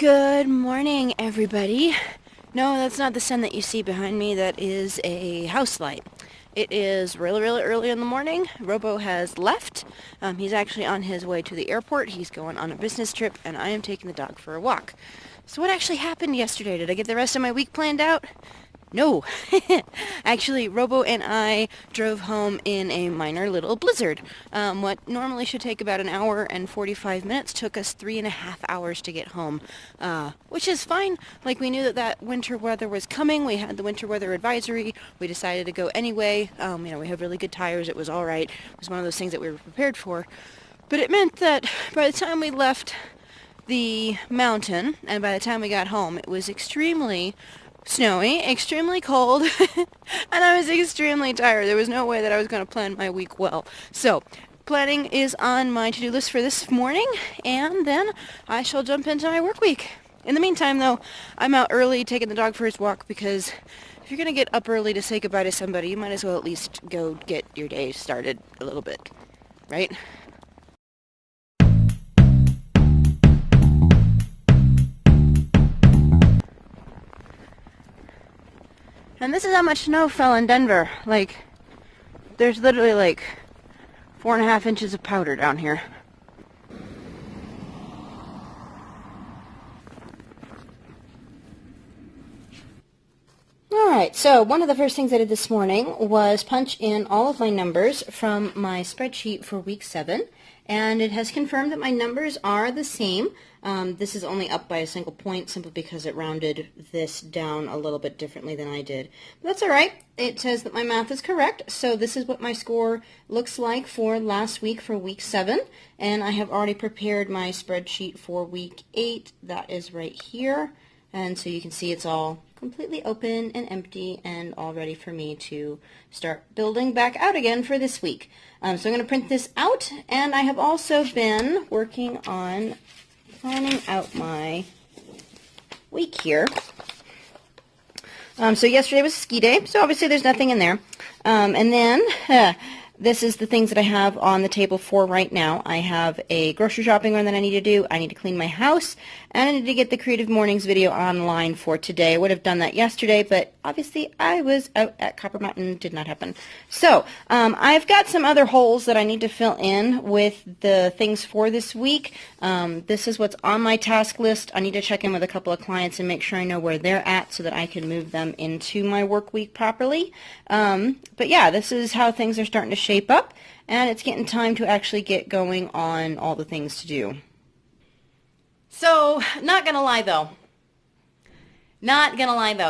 Good morning, everybody. No, that's not the sun that you see behind me. That is a house light. It is really, really early in the morning. Robo has left. He's actually on his way to the airport. He's going on a business trip, and I am taking the dog for a walk. So what actually happened yesterday? Did I get the rest of my week planned out? No. Actually, Robo and I drove home in a minor little blizzard. What normally should take about an hour and 45 minutes took us 3.5 hours to get home, which is fine. Like, we knew that winter weather was coming. We had the winter weather advisory. We decided to go anyway. We have really good tires. It was all right. It was one of those things that we were prepared for. But it meant that by the time we left the mountain and by the time we got home, it was extremely snowy, extremely cold, and I was extremely tired. There was no way that I was going to plan my week well. So, planning is on my to-do list for this morning, and then I shall jump into my work week. In the meantime, though, I'm out early taking the dog for his walk because if you're going to get up early to say goodbye to somebody, you might as well at least go get your day started a little bit, right? And this is how much snow fell in Denver. Like, there's literally like 4.5 inches of powder down here. Alright, so one of the first things I did this morning was punch in all of my numbers from my spreadsheet for week 7, and it has confirmed that my numbers are the same. This is only up by a single point simply because it rounded this down a little bit differently than I did. But that's alright. It says that my math is correct, so this is what my score looks like for last week for week 7, and I have already prepared my spreadsheet for week 8. That is right here, and so you can see it's all completely open and empty and all ready for me to start building back out again for this week. So I'm going to print this out, and I have also been working on planning out my week here. So yesterday was ski day, so obviously there's nothing in there. And then this is the things that I have on the table for right now. I have a grocery shopping run that I need to do. I need to clean my house, and I need to get the Creative Mornings video online for today. I would have done that yesterday, but obviously I was out at Copper Mountain. Did not happen. So I've got some other holes that I need to fill in with the things for this week. This is what's on my task list. I need to check in with a couple of clients and make sure I know where they're at so that I can move them into my work week properly. But yeah, this is how things are starting to shape up, and it's getting time to actually get going on all the things to do. So, not gonna lie though,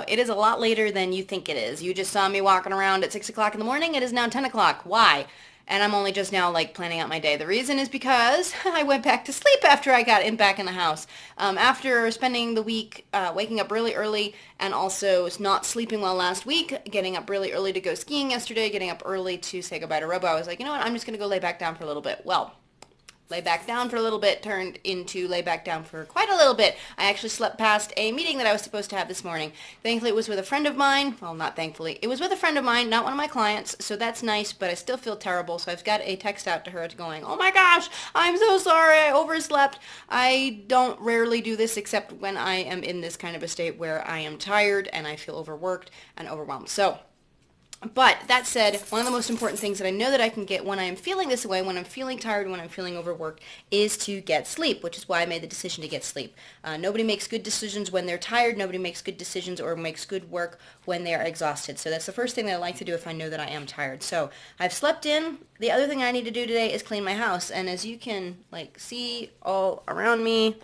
it is a lot later than you think it is. You just saw me walking around at 6 o'clock in the morning. It is now 10 o'clock. Why? And I'm only just now planning out my day. The reason is because I went back to sleep after I got back in the house. After spending the week waking up really early and also not sleeping well last week, getting up really early to go skiing yesterday, getting up early to say goodbye to Robo, I was like, you know what, I'm just going to go lay back down for a little bit. Well, lay back down for a little bit turned into lay back down for quite a little bit. I actually slept past a meeting that I was supposed to have this morning. Thankfully, it was with a friend of mine. Well, not thankfully. It was with a friend of mine, not one of my clients, so that's nice, but I still feel terrible, so I've got a text out to her going, oh my gosh, I'm so sorry, I overslept. I don't rarely do this except when I am in this kind of a state where I am tired and I feel overworked and overwhelmed. But that said, one of the most important things that I know that I can get when I am feeling this way, when I'm feeling tired, when I'm feeling overworked, is to get sleep, which is why I made the decision to get sleep. Nobody makes good decisions when they're tired. Nobody makes good decisions or makes good work when they're exhausted. So that's the first thing that I like to do if I know that I am tired. So I've slept in. The other thing I need to do today is clean my house. And as you can see all around me,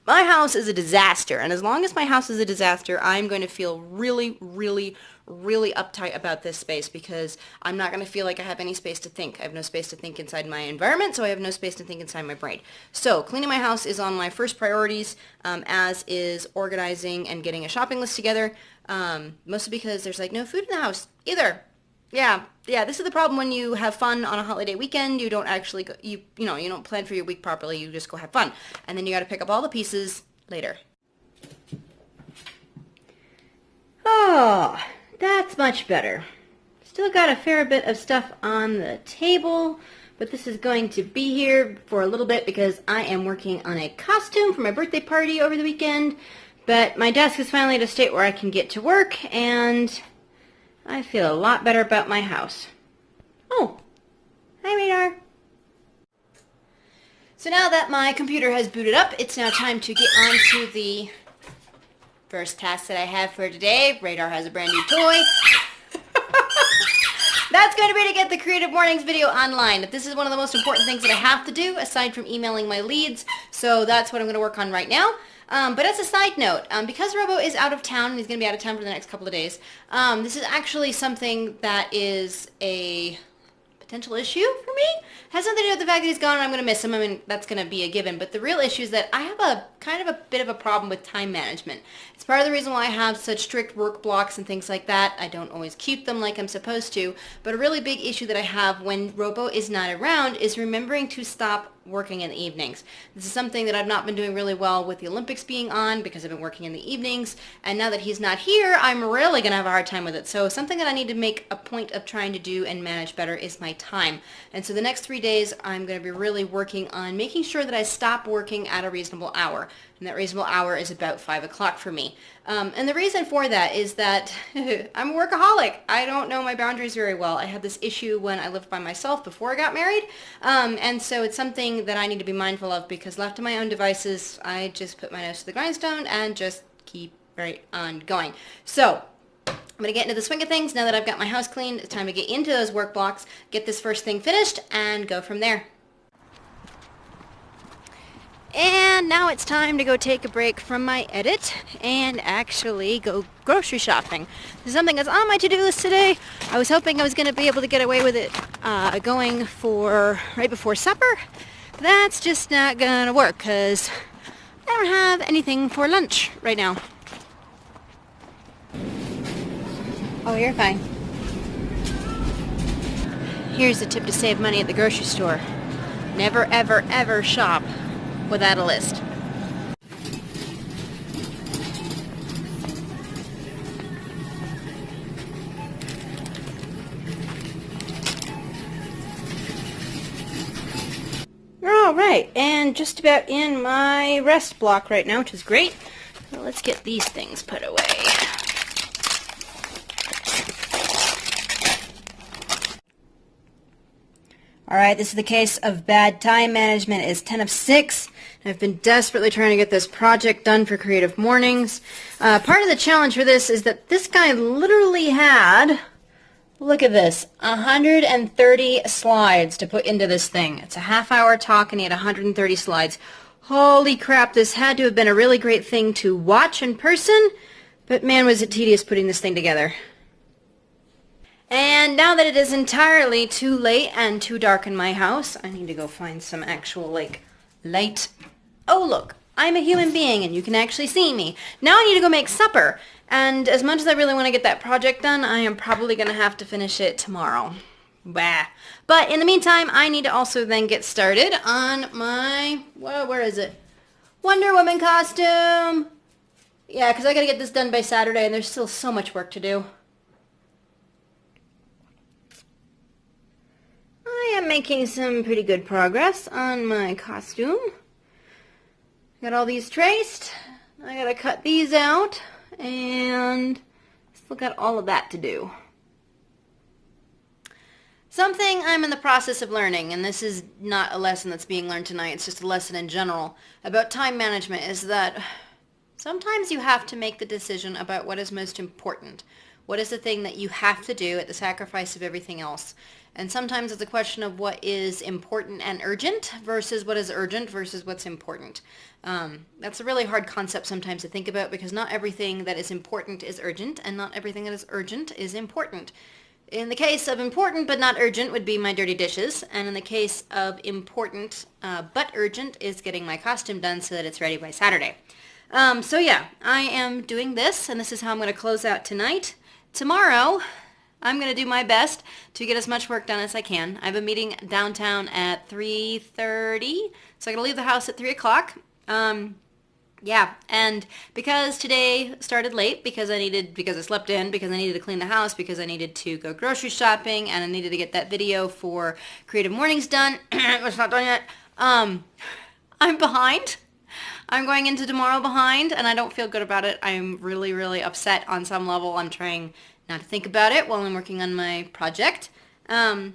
my house is a disaster, and as long as my house is a disaster, I'm going to feel really, really, really uptight about this space because I'm not going to feel like I have any space to think. I have no space to think inside my environment, so I have no space to think inside my brain. So cleaning my house is on my first priorities, as is organizing and getting a shopping list together, mostly because there's no food in the house either. Yeah, this is the problem when you have fun on a holiday weekend. You don't actually, you don't plan for your week properly. You just go have fun. And then you got to pick up all the pieces later. Oh, that's much better. Still got a fair bit of stuff on the table, but this is going to be here for a little bit because I am working on a costume for my birthday party over the weekend. But my desk is finally at a state where I can get to work, and I feel a lot better about my house. Oh, hi Radar. So now that my computer has booted up, it's now time to get on to the first task that I have for today. Radar has a brand new toy. That's going to be to get the Creative Mornings video online. This is one of the most important things that I have to do, aside from emailing my leads. So that's what I'm going to work on right now. But as a side note, because Robo is out of town, and he's going to be out of town for the next couple of days, this is actually something that is a potential issue for me. It has nothing to do with the fact that he's gone and I'm going to miss him. I mean, that's going to be a given. But the real issue is that I have a kind of a bit of a problem with time management. It's part of the reason why I have such strict work blocks and things like that. I don't always keep them like I'm supposed to. But a really big issue that I have when Robo is not around is remembering to stop working in the evenings. This is something that I've not been doing really well with the Olympics being on because I've been working in the evenings, and now that he's not here, I'm really going to have a hard time with it. So something that I need to make a point of trying to do and manage better is my time. And so the next 3 days, I'm going to be really working on making sure that I stop working at a reasonable hour. And that reasonable hour is about 5 o'clock for me. And the reason for that is that I'm a workaholic. I don't know my boundaries very well. I had this issue when I lived by myself before I got married. And so it's something that I need to be mindful of because left to my own devices, I just put my nose to the grindstone and just keep right on going. So I'm going to get into the swing of things. Now that I've got my house cleaned, it's time to get into those work blocks, get this first thing finished, and go from there. And now it's time to go take a break from my edit and actually go grocery shopping. This is something that's on my to-do list today. I was hoping I was going to be able to get away with it going for right before supper. That's just not going to work because I don't have anything for lunch right now. Oh, you're fine. Here's a tip to save money at the grocery store. Never, ever, ever shop without a list. All right, and just about in my rest block right now, which is great. So let's get these things put away. All right, this is the case of bad time management. It's 10 of 6. I've been desperately trying to get this project done for Creative Mornings. Part of the challenge for this is that this guy literally had, look at this, 130 slides to put into this thing. It's a half-hour talk and he had 130 slides. Holy crap, this had to have been a really great thing to watch in person, but man, was it tedious putting this thing together. And now that it is entirely too late and too dark in my house, I need to go find some actual, light. Oh, look, I'm a human being and you can actually see me. Now I need to go make supper. And as much as I really want to get that project done, I am probably going to have to finish it tomorrow. Bah. But in the meantime, I need to also then get started on my, where is it? Wonder Woman costume. Yeah, because I got to get this done by Saturday and there's still so much work to do. I am making some pretty good progress on my costume. Got all these traced. I gotta cut these out, and still got all of that to do. Something I'm in the process of learning, and this is not a lesson that's being learned tonight, it's just a lesson in general, about time management, is that sometimes you have to make the decision about what is most important. What is the thing that you have to do at the sacrifice of everything else? And sometimes it's a question of what is important and urgent versus what is urgent versus what's important. That's a really hard concept sometimes to think about because not everything that is important is urgent and not everything that is urgent is important. In the case of important but not urgent would be my dirty dishes, and in the case of important but urgent is getting my costume done so that it's ready by Saturday. So yeah, I am doing this, and this is how I'm going to close out tonight. Tomorrow, I'm going to do my best to get as much work done as I can. I have a meeting downtown at 3:30, so I'm going to leave the house at 3 o'clock. Yeah, and because today started late, because I slept in, because I needed to clean the house, because I needed to go grocery shopping, and I needed to get that video for Creative Mornings done. It's not done yet. I'm behind. I'm going into tomorrow behind, and I don't feel good about it. I'm really, really upset on some level. I'm trying not to think about it while I'm working on my project. Um,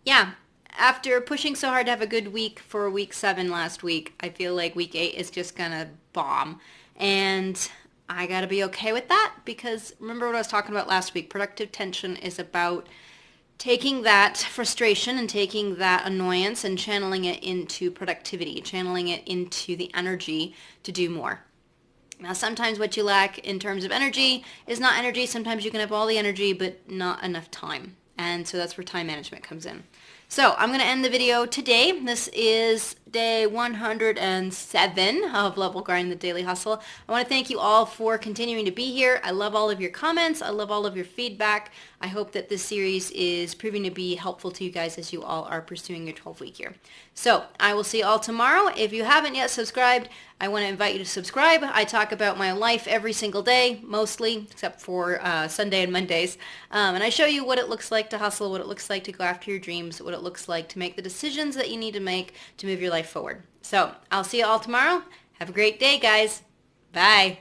yeah, after pushing so hard to have a good week for week 7 last week, I feel like week 8 is just gonna bomb. And I gotta be okay with that because remember what I was talking about last week. Productive tension is about taking that frustration and taking that annoyance and channeling it into productivity, channeling it into the energy to do more. Now, sometimes what you lack in terms of energy is not energy. Sometimes you can have all the energy, but not enough time. And so that's where time management comes in. So I'm going to end the video today. This is day 107 of Level Grind, the Daily Hustle. I want to thank you all for continuing to be here. I love all of your comments. I love all of your feedback. I hope that this series is proving to be helpful to you guys as you all are pursuing your 12-week year. So I will see you all tomorrow. If you haven't yet subscribed, I want to invite you to subscribe. I talk about my life every single day, mostly, except for Sunday and Mondays. And I show you what it looks like to hustle, what it looks like to go after your dreams, what it looks like to make the decisions that you need to make to move your life forward. So I'll see you all tomorrow. Have a great day, guys. Bye.